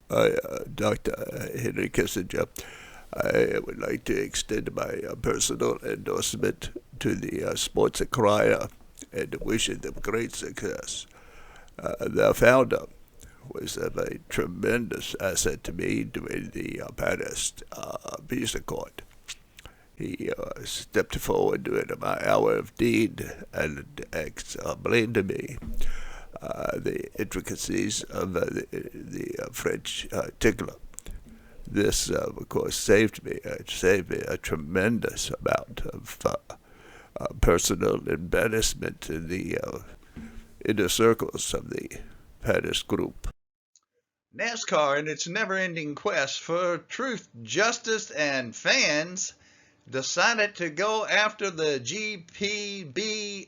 Dr. Henry Kissinger. I would like to extend my personal endorsement to the sports crier and wishing them great success. The founder was a tremendous asset to me during the past visa court. He stepped forward during my hour of need and explained to me the intricacies of the French tickler. This, of course, saved me. It saved me a tremendous amount of personal embarrassment in the inner circles of the Paris group. NASCAR, in its never-ending quest for truth, justice, and fans, decided to go after the GPBLTQ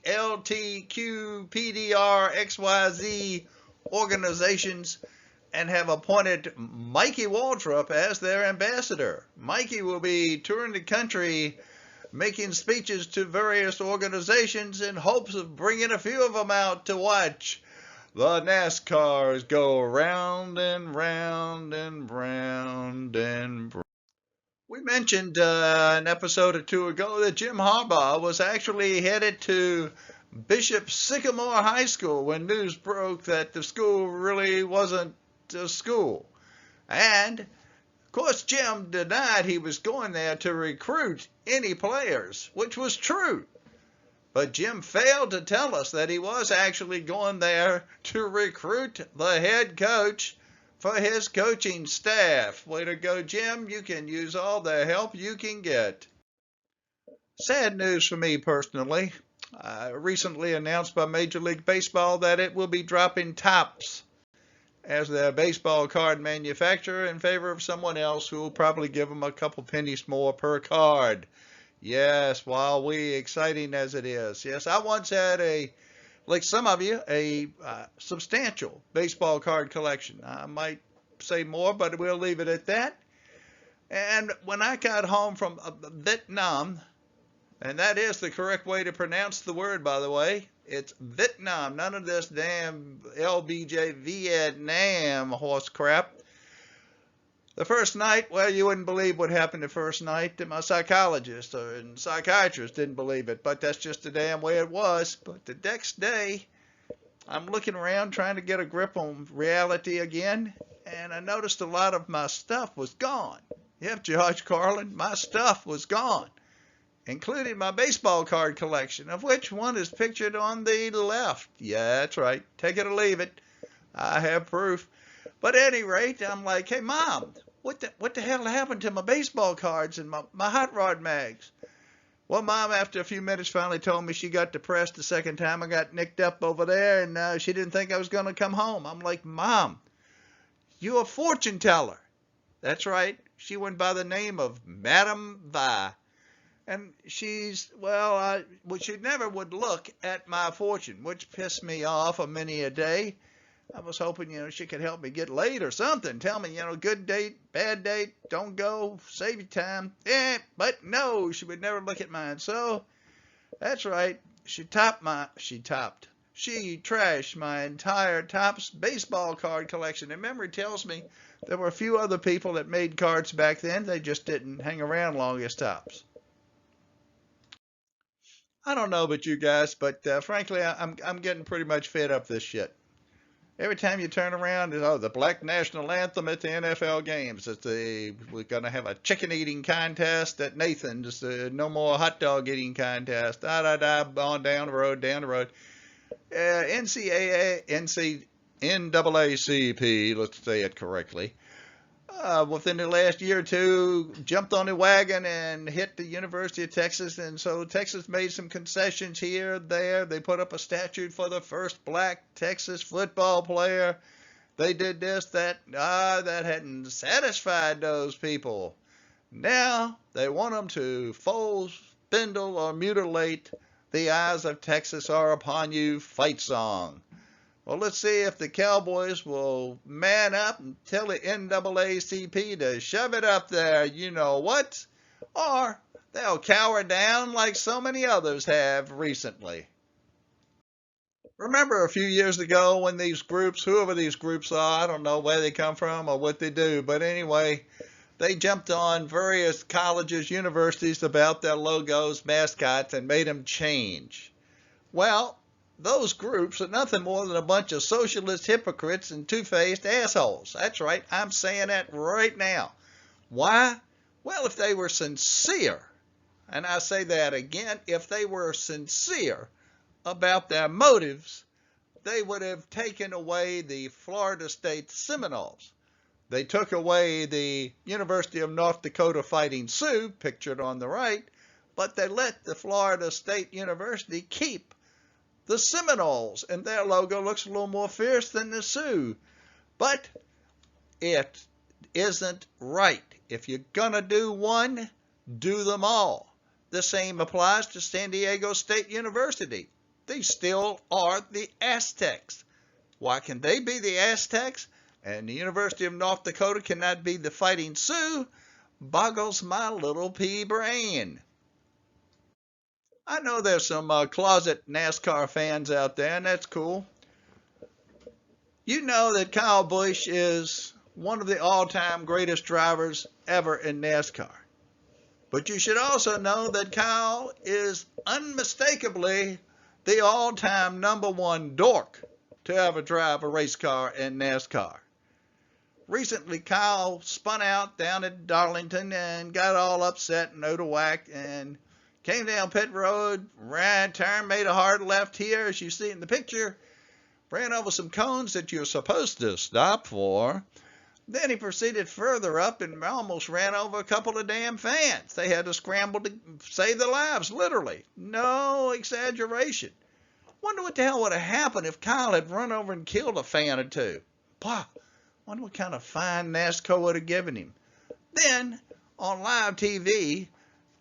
PDR XYZ organizations and have appointed Mikie Waltrip as their ambassador. Mikie will be touring the country making speeches to various organizations in hopes of bringing a few of them out to watch the NASCARs go round and round and round and round. We mentioned an episode or two ago that Jim Harbaugh was actually headed to Bishop Sycamore High School when news broke that the school really wasn't a school. And, of course, Jim denied he was going there to recruit any players, which was true. But Jim failed to tell us that he was actually going there to recruit the head coach for his coaching staff. Way to go, Jim. You can use all the help you can get. Sad news for me personally. Recently announced by Major League Baseball that it will be dropping Topps as their baseball card manufacturer in favor of someone else who will probably give them a couple pennies more per card. Yes, while exciting as it is. Yes, I once had like some of you, a substantial baseball card collection. I might say more, but we'll leave it at that. And when I got home from Vietnam, and that is the correct way to pronounce the word, by the way, it's Vietnam, none of this damn LBJ Vietnam horse crap. The first night, well, you wouldn't believe what happened the first night. My psychologist and psychiatrist didn't believe it, but that's just the damn way it was. But the next day, I'm looking around trying to get a grip on reality again, and I noticed a lot of my stuff was gone. Yep, George Carlin, my stuff was gone, including my baseball card collection, of which one is pictured on the left. Yeah, that's right. Take it or leave it. I have proof. But at any rate, I'm like, hey, Mom, what the hell happened to my baseball cards and my hot rod mags? Well, Mom, after a few minutes, finally told me she got depressed the second time I got nicked up over there, and she didn't think I was going to come home. I'm like, Mom, you're a fortune teller. That's right. She went by the name of Madame Vi. And she never would look at my fortune, which pissed me off a many a day. I was hoping, she could help me get laid or something. Tell me, good date, bad date, don't go, save your time. But no, she would never look at mine. So, that's right, she trashed my entire Topps baseball card collection. And memory tells me there were a few other people that made cards back then. They just didn't hang around long as Topps. I don't know about you guys, but frankly, I'm getting pretty much fed up this shit. Every time you turn around, the Black National Anthem at the NFL games. We're going to have a chicken eating contest at Nathan's. No more hot dog eating contest. On down the road. NAACP, let's say it correctly. Within the last year or two, jumped on the wagon and hit the University of Texas. And so Texas made some concessions here, there. They put up a statue for the first black Texas football player. They did this, that. That hadn't satisfied those people. Now they want them to fold, spindle, or mutilate the Eyes of Texas Are Upon You fight song. Well, let's see if the Cowboys will man up and tell the NAACP to shove it up there, you know what? Or they'll cower down like so many others have recently. Remember a few years ago when these groups, whoever these groups are, I don't know where they come from or what they do, but anyway, they jumped on various colleges, universities about their logos, mascots, and made them change. Well, those groups are nothing more than a bunch of socialist hypocrites and two-faced assholes. That's right, I'm saying that right now. Why? Well, if they were sincere, and I say that again, if they were sincere about their motives, they would have taken away the Florida State Seminoles. They took away the University of North Dakota Fighting Sioux, pictured on the right, but they let the Florida State University keep the Seminoles, and their logo looks a little more fierce than the Sioux. But it isn't right. If you're going to do one, do them all. The same applies to San Diego State University. They still are the Aztecs. Why can they be the Aztecs and the University of North Dakota cannot be the Fighting Sioux? Boggles my little pea brain. I know there's some closet NASCAR fans out there, and that's cool. You know that Kyle Busch is one of the all-time greatest drivers ever in NASCAR. But you should also know that Kyle is unmistakably the all-time #1 dork to ever drive a race car in NASCAR. Recently, Kyle spun out down at Darlington and got all upset and out of whack and came down pit road, ran, turned, made a hard left here, as you see in the picture, ran over some cones that you're supposed to stop for. Then he proceeded further up and almost ran over a couple of damn fans. They had to scramble to save their lives, literally. No exaggeration. Wonder what the hell would have happened if Kyle had run over and killed a fan or two. Pah, wonder what kind of fine NASCAR would have given him. Then, on live TV,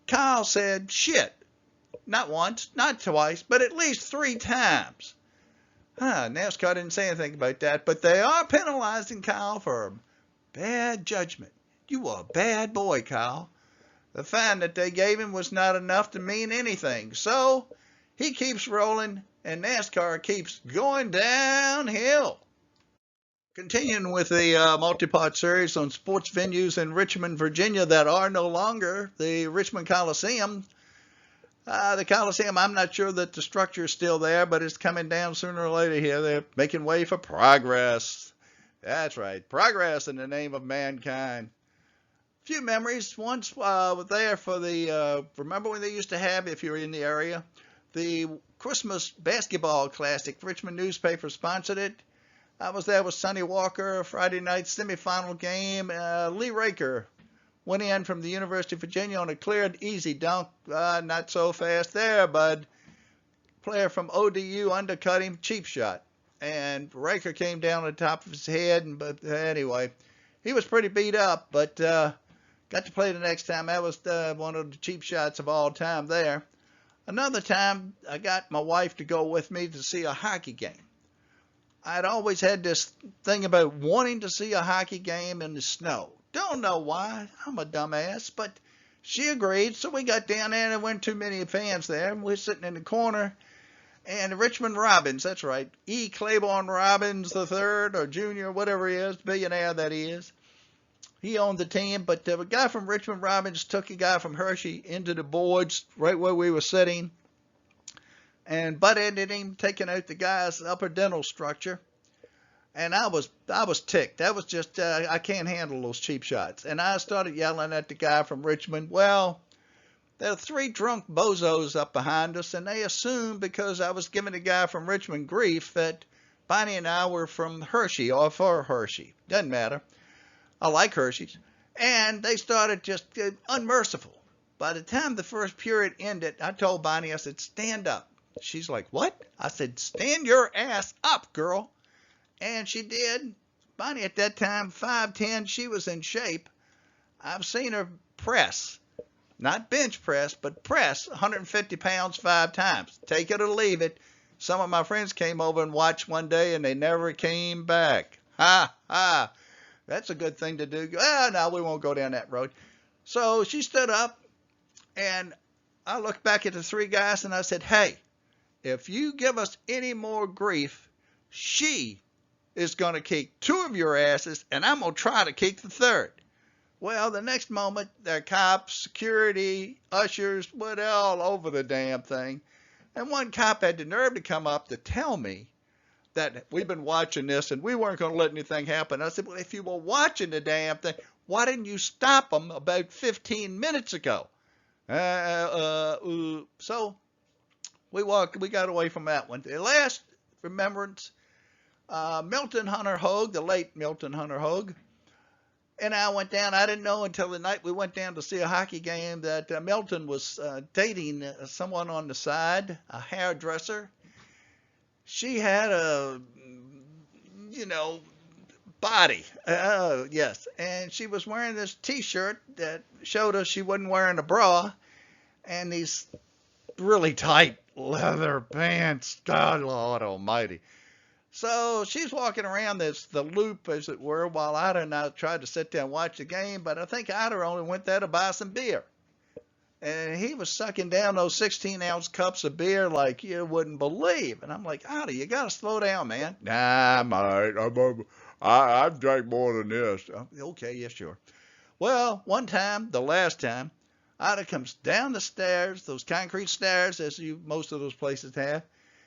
Kyle said shit. Not once, not twice, but at least 3 times. NASCAR didn't say anything about that, but they are penalizing Kyle for bad judgment. You were a bad boy, Kyle. The fine that they gave him was not enough to mean anything. So, he keeps rolling, and NASCAR keeps going downhill. Continuing with the multi-part series on sports venues in Richmond, Virginia that are no longer the Richmond Coliseum. The Coliseum, I'm not sure that the structure is still there, but it's coming down sooner or later here. They're making way for progress. That's right, progress in the name of mankind. Few memories. Once there for the, remember when they used to have, if you're in the area, the Christmas Basketball Classic. Richmond newspaper sponsored it. I was there with Sonny Walker, Friday night semifinal game. Lee Raker went in from the University of Virginia on a cleared, easy dunk. Not so fast there, bud. Player from ODU undercut him, cheap shot. And Raker came down on the top of his head. But anyway, he was pretty beat up, but got to play the next time. That was one of the cheap shots of all time there. Another time, I got my wife to go with me to see a hockey game. I'd always had this thing about wanting to see a hockey game in the snow. Don't know why. I'm a dumbass, but she agreed. So we got down there and there weren't too many fans there. We're sitting in the corner, and Richmond Robbins, that's right, E. Claiborne Robbins III or Jr., whatever he is, billionaire that he is. He owned the team, but the guy from Richmond Robbins took a guy from Hershey into the boards right where we were sitting, and butt-ended him, taking out the guy's upper dental structure. And I was ticked. That was just, I can't handle those cheap shots. And I started yelling at the guy from Richmond. Well, there are 3 drunk bozos up behind us, and they assumed because I was giving the guy from Richmond grief that Bonnie and I were from Hershey or for Hershey. Doesn't matter. I like Hershey's. And they started just unmerciful. By the time the first period ended, I told Bonnie, I said, stand up. She's like, what? I said, stand your ass up, girl. And she did. Bonnie at that time, 5'10", she was in shape. I've seen her press, not bench press, but press 150 pounds 5 times. Take it or leave it. Some of my friends came over and watched one day, and they never came back. Ha, ha. That's a good thing to do. No, we won't go down that road. So she stood up, and I looked back at the 3 guys, and I said, hey, if you give us any more grief, she is going to kick 2 of your asses, and I'm going to try to kick the 3rd. Well, the next moment, there are cops, security, ushers, what all over the damn thing. And one cop had the nerve to come up to tell me that we've been watching this and we weren't going to let anything happen. I said, well, if you were watching the damn thing, why didn't you stop them about 15 minutes ago? So we got away from that one. The last remembrance, Milton Hunter Hogue, the late Milton Hunter Hogue, and I went down. I didn't know until the night we went down to see a hockey game that Milton was dating someone on the side, a hairdresser. She had a, body. Yes. And she was wearing this T-shirt that showed us she wasn't wearing a bra and these really tight leather pants. God, Lord almighty. So she's walking around the loop, as it were, while Ida and I tried to sit there and watch the game. But I think Ida only went there to buy some beer. And he was sucking down those 16-ounce cups of beer like you wouldn't believe. And I'm like, Ida, you got to slow down, man. Nah, I'm all right. I've drank more than this. Okay, yeah, sure. Well, one time, the last time, Ida comes down the stairs, those concrete stairs, as most of those places have.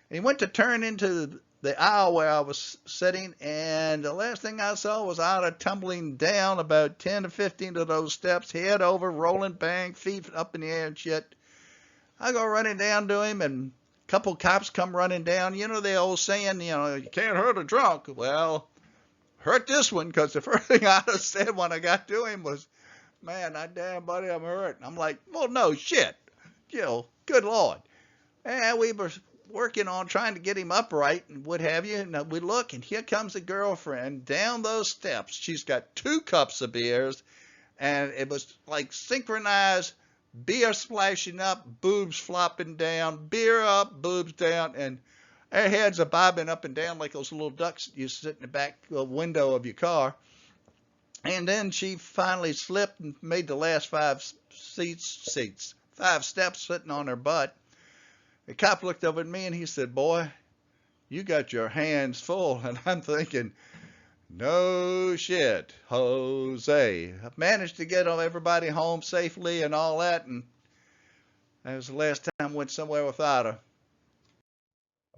And he went to turn into the aisle where I was sitting, and the last thing I saw was Ida tumbling down about 10 to 15 of those steps, head over, rolling, bang, feet up in the air and shit. I go running down to him, and a couple cops come running down. You know the old saying, you can't hurt a drunk. Well, hurt this one, because the first thing Ida said when I got to him was, man, that damn buddy, I'm hurt. And I'm like, well, no shit. Good Lord. And we were working on trying to get him upright and what have you. And we look, and here comes the girlfriend down those steps. She's got 2 cups of beers, and it was like synchronized beer splashing up, boobs flopping down, beer up, boobs down, and her heads are bobbing up and down like those little ducks you sit in the back window of your car. And then she finally slipped and made the last 5 steps sitting on her butt. The cop looked over at me and he said, boy, you got your hands full. And I'm thinking, no shit, Jose. I've managed to get everybody home safely and all that. And that was the last time I went somewhere without her.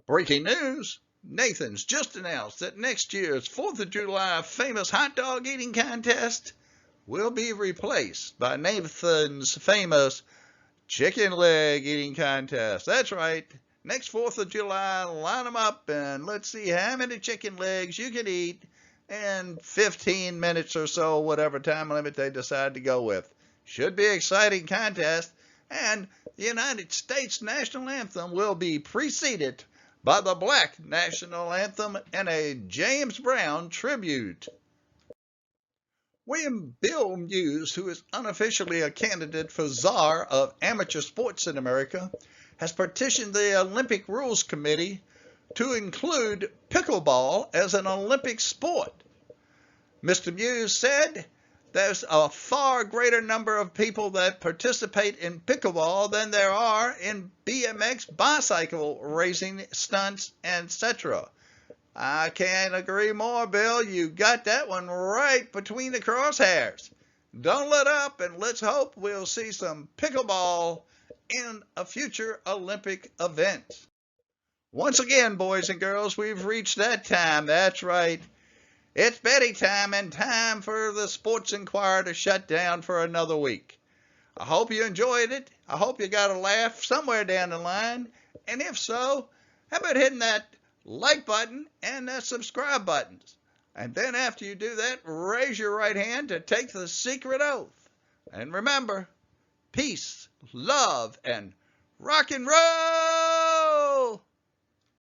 Breaking news. Nathan's just announced that next year's 4th of July famous hot dog eating contest will be replaced by Nathan's famous chicken leg eating contest. That's right. Next 4th of July, line them up and let's see how many chicken legs you can eat in 15 minutes or so, whatever time limit they decide to go with. Should be an exciting contest. And the United States National Anthem will be preceded by the Black National Anthem and a James Brown tribute. Bill Muse, who is unofficially a candidate for czar of amateur sports in America, has petitioned the Olympic Rules Committee to include pickleball as an Olympic sport. Mr. Muse said there's a far greater number of people that participate in pickleball than there are in BMX bicycle racing, stunts, etc. I can't agree more, Bill. You got that one right between the crosshairs. Don't let up, and let's hope we'll see some pickleball in a future Olympic event. Once again, boys and girls, we've reached that time. That's right. It's Betty time, and time for the Sports Inquirer to shut down for another week. I hope you enjoyed it. I hope you got a laugh somewhere down the line. And if so, how about hitting that like button and that subscribe buttons? And then after you do that, raise your right hand to take the secret oath. And remember, peace, love, and rock and roll!